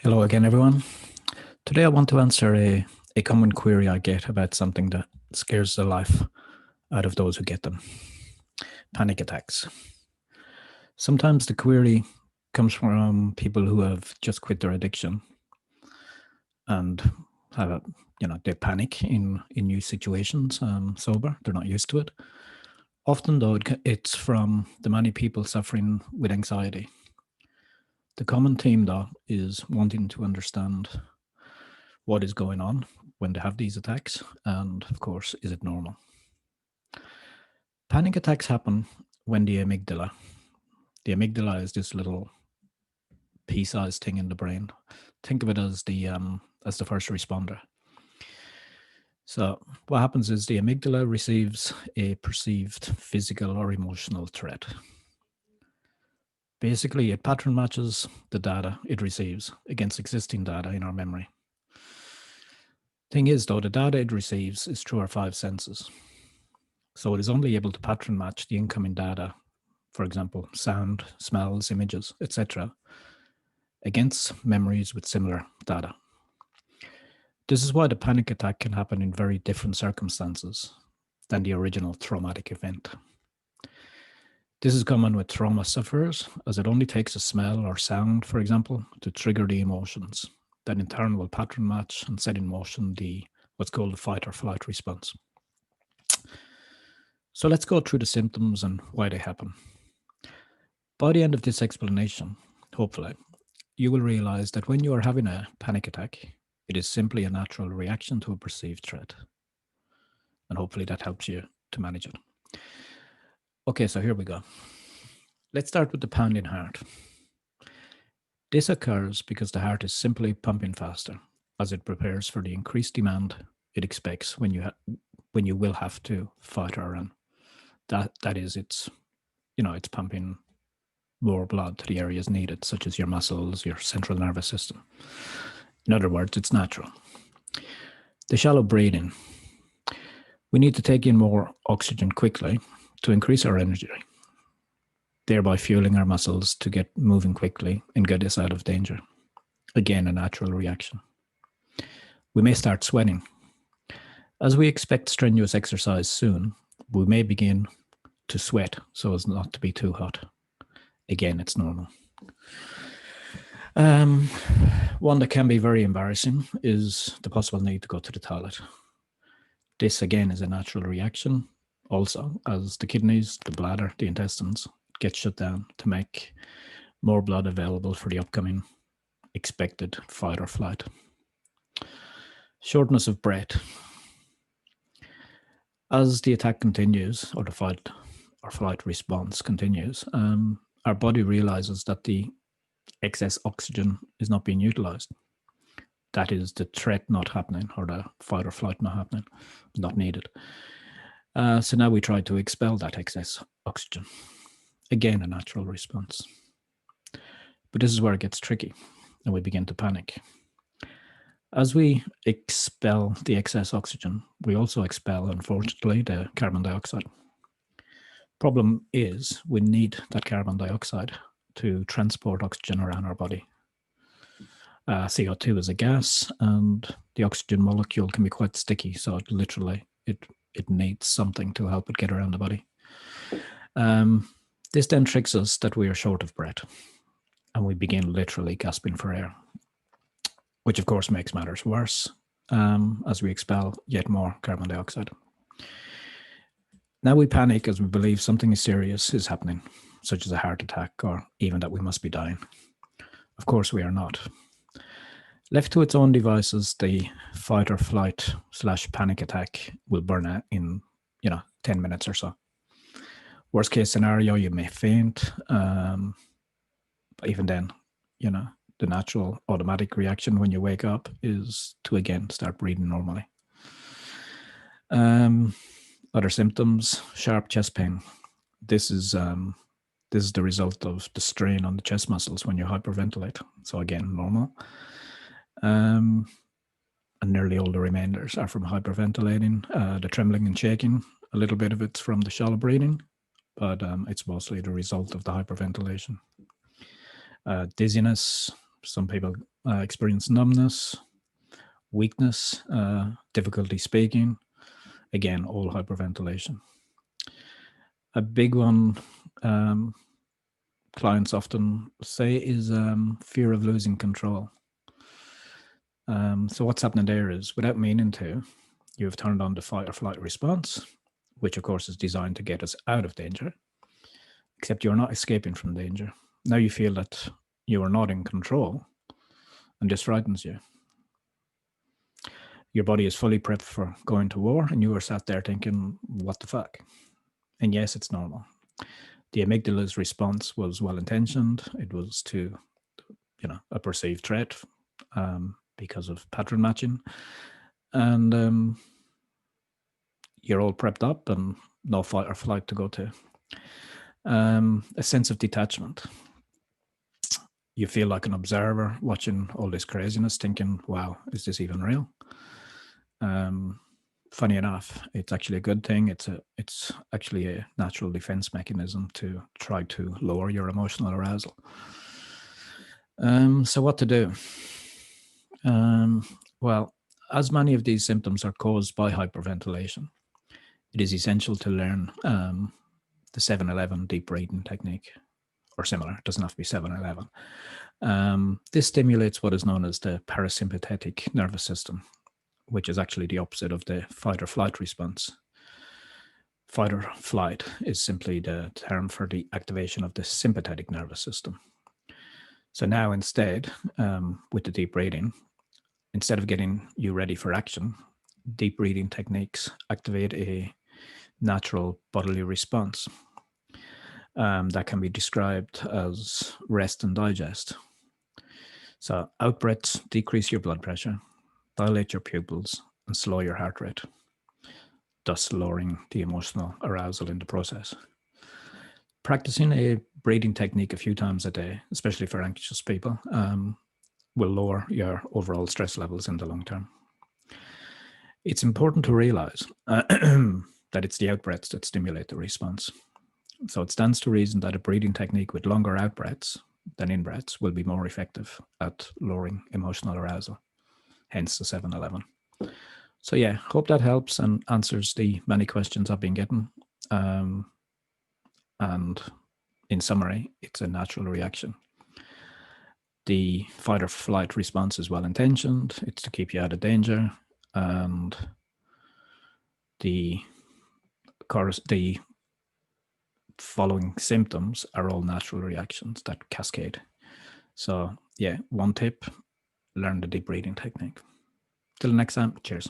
Hello again, everyone. Today I want to answer a common query I get about something that scares the life out of those who get them. Panic attacks. Sometimes the query comes from people who have just quit their addiction and have they panic in new situations, sober. They're not used to it. Often, though, it's from the many people suffering with anxiety. The common theme, though, is wanting to understand what is going on when they have these attacks, and of course, is it normal? Panic attacks happen when the amygdala is this little pea-sized thing in the brain. Think of it as the first responder. So what happens is the amygdala receives a perceived physical or emotional threat. Basically, it pattern matches the data it receives against existing data in our memory. Thing is, though, the data it receives is through our five senses. So it is only able to pattern match the incoming data, for example, sound, smells, images, etc., against memories with similar data. This is why the panic attack can happen in very different circumstances than the original traumatic event. This is common with trauma sufferers, as it only takes a smell or sound, for example, to trigger the emotions that in turn will pattern match and set in motion what's called the fight or flight response. So let's go through the symptoms and why they happen. By the end of this explanation, hopefully, you will realize that when you are having a panic attack, it is simply a natural reaction to a perceived threat. And hopefully that helps you to manage it. Okay, so here we go. Let's start with the pounding heart. This occurs because the heart is simply pumping faster as it prepares for the increased demand it expects when you will have to fight or run. That is, it's pumping more blood to the areas needed, such as your muscles, your central nervous system. In other words, it's natural. The shallow breathing. We need to take in more oxygen quickly to increase our energy, thereby fueling our muscles to get moving quickly and get us out of danger. Again, a natural reaction. We may start sweating. As we expect strenuous exercise soon, we may begin to sweat so as not to be too hot. Again, it's normal. One that can be very embarrassing is the possible need to go to the toilet. This, again, is a natural reaction also, as the kidneys, the bladder, the intestines get shut down to make more blood available for the upcoming expected fight or flight. Shortness of breath. As the attack continues, or the fight or flight response continues, our body realizes that the excess oxygen is not being utilized. That is the threat not happening, or the fight or flight not happening, not needed. So now we try to expel that excess oxygen. Again, a natural response. But this is where it gets tricky, and we begin to panic. As we expel the excess oxygen, we also expel, unfortunately, the carbon dioxide. Problem is, we need that carbon dioxide to transport oxygen around our body. CO2 is a gas, and the oxygen molecule can be quite sticky, so it needs something to help it get around the body. This then tricks us that we are short of breath, and we begin literally gasping for air, which of course makes matters worse as we expel yet more carbon dioxide. Now we panic as we believe something serious is happening, such as a heart attack or even that we must be dying. Of course we are not. Left to its own devices, the fight or flight / panic attack will burn out in 10 minutes or so. Worst case scenario, you may faint. But even then, the natural automatic reaction when you wake up is to again start breathing normally. Other symptoms: sharp chest pain. This is the result of the strain on the chest muscles when you hyperventilate. So again, normal. And nearly all the remainders are from hyperventilating. The trembling and shaking, a little bit of it's from the shallow breathing, but it's mostly the result of the hyperventilation. Dizziness. Some people experience numbness, weakness, difficulty speaking. Again, all hyperventilation. A big one clients often say is fear of losing control. So what's happening there is, without meaning to, you have turned on the fight or flight response, which of course is designed to get us out of danger, except you're not escaping from danger. Now you feel that you are not in control, and this frightens you. Your body is fully prepped for going to war, and you are sat there thinking, what the fuck? And yes, it's normal. The amygdala's response was well-intentioned. It was to, a perceived threat because of pattern matching. And you're all prepped up and no fight or flight to go to. A sense of detachment. You feel like an observer watching all this craziness, thinking, wow, is this even real? Funny enough, it's actually a good thing. It's actually a natural defense mechanism to try to lower your emotional arousal. So what to do? Well, as many of these symptoms are caused by hyperventilation, it is essential to learn the 7-11 deep breathing technique, or similar. It doesn't have to be 7-11. This stimulates what is known as the parasympathetic nervous system, which is actually the opposite of the fight or flight response. Fight or flight is simply the term for the activation of the sympathetic nervous system. So now instead, with the deep breathing, instead of getting you ready for action, deep breathing techniques activate a natural bodily response that can be described as rest and digest. So out breaths decrease your blood pressure, dilate your pupils, and slow your heart rate, thus lowering the emotional arousal in the process. Practicing a breathing technique a few times a day, especially for anxious people, will lower your overall stress levels in the long term. It's important to realize that it's the out breaths that stimulate the response. So it stands to reason that a breathing technique with longer out breaths than in breaths will be more effective at lowering emotional arousal, hence the 7-11. So yeah, hope that helps and answers the many questions I've been getting. And in summary, it's a natural reaction. The fight or flight response is well-intentioned. It's to keep you out of danger. And the following symptoms are all natural reactions that cascade. So yeah, one tip, learn the deep breathing technique. Till next time, cheers.